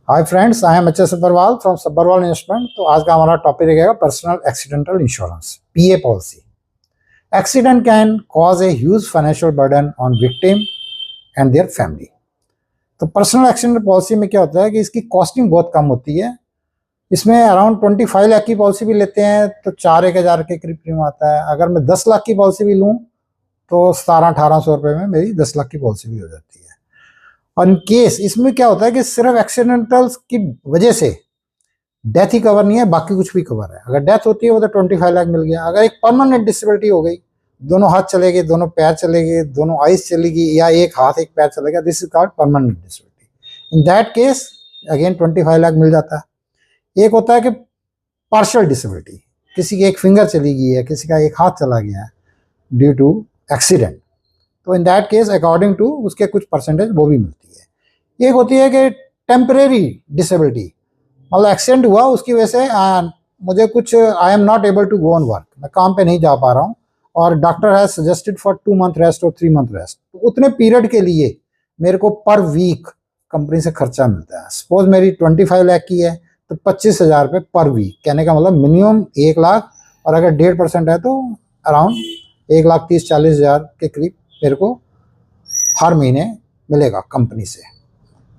Hi friends, I am HS. Sabharwal from Sabharwal investment. तो आज का हमारा टॉपिक रहेगा personal accidental insurance, PA policy. Accident can cause a huge financial burden on victim and their family. तो personal accident policy में क्या होता है कि इसकी कॉस्टिंग बहुत कम होती है। इसमें अराउंड 25 लाख की पॉलिसी भी लेते हैं तो 4-1 हज़ार के करीब प्रीमियम आता है। अगर मैं 10 लाख की पॉलिसी भी लूँ तो 1700-1800 रुपये में मेरी 10 लाख की पॉलिसी भी हो जाती है। और इन केस इसमें क्या होता है कि सिर्फ एक्सीडेंटल्स की वजह से डेथ ही कवर नहीं है, बाकी कुछ भी कवर है। अगर डेथ होती है वो तो 25 लाख मिल गया। अगर एक परमानेंट डिसेबिलिटी हो गई, दोनों हाथ चले गए, दोनों पैर चले गए, दोनों आइज चली गई, या एक हाथ एक पैर चले गया, this is called permanent disability. In that case again 25 lakh मिल जाता है। एक होता है कि पार्शियल डिसेबिलिटी, किसी की एक फिंगर चली गई है, किसी का एक हाथ चला गया है ड्यू टू एक्सीडेंट, तो in that case according to उसके कुछ परसेंटेज वो भी मिलती है। एक होती है कि टेम्परेरी डिसेबिलिटी, मतलब एक्सीडेंट हुआ उसकी वजह से मुझे कुछ I am not able to go on work, मैं काम पे नहीं जा पा रहा हूँ और doctor has suggested for 2 month rest और 3 मंथ रेस्ट, तो उतने पीरियड के लिए मेरे को पर वीक कंपनी से खर्चा मिलता है। सपोज मेरी 25 लाख की है तो 25,000 रुपये पर वीक, कहने का मतलब मिनिमम 1 लाख, और अगर 1.5% है तो अराउंड 1,30,40,000 के करीब मेरे को हर महीने मिलेगा कंपनी से।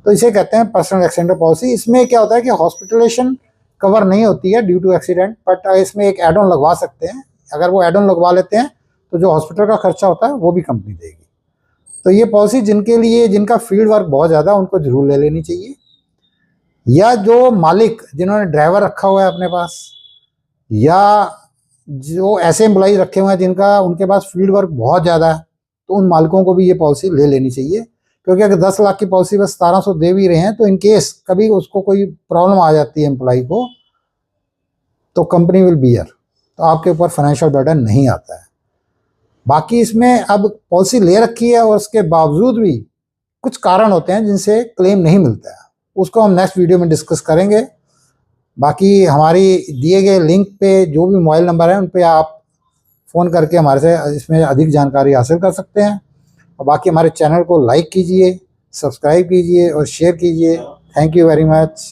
तो इसे कहते हैं पर्सनल एक्सीडेंट पॉलिसी। इसमें क्या होता है कि हॉस्पिटलेशन कवर नहीं होती है ड्यू टू एक्सीडेंट, बट इसमें एक एड ऑन लगवा सकते हैं। अगर वो एड ऑन लगवा लेते हैं तो जो हॉस्पिटल का खर्चा होता है वो भी कंपनी देगी। तो ये पॉलिसी जिनके लिए, जिनका फील्ड वर्क बहुत ज़्यादा, उनको जरूर ले लेनी चाहिए। या जो मालिक जिन्होंने ड्राइवर रखा हुआ है अपने पास, या जो ऐसे एम्प्लॉई रखे हुए हैं जिनका उनके पास फील्ड वर्क बहुत ज़्यादा है, तो उन मालिकों को भी ये पॉलिसी ले लेनी चाहिए। क्योंकि अगर 10 लाख की पॉलिसी बस 1700 दे भी रहे हैं तो इन केस कभी उसको कोई प्रॉब्लम आ जाती है एम्प्लॉई को, तो कंपनी विल बियर, तो आपके ऊपर फाइनेंशियल बर्डन नहीं आता है। बाकी इसमें अब पॉलिसी ले रखी है और उसके बावजूद भी कुछ कारण होते हैं जिनसे क्लेम नहीं मिलता है, उसको हम नेक्स्ट वीडियो में डिस्कस करेंगे। बाकी हमारी दिए गए लिंक पे जो भी मोबाइल नंबर है उन पे आप फ़ोन करके हमारे से इसमें अधिक जानकारी हासिल कर सकते हैं। और बाकी हमारे चैनल को लाइक कीजिए, सब्सक्राइब कीजिए और शेयर कीजिए। Thank you very much.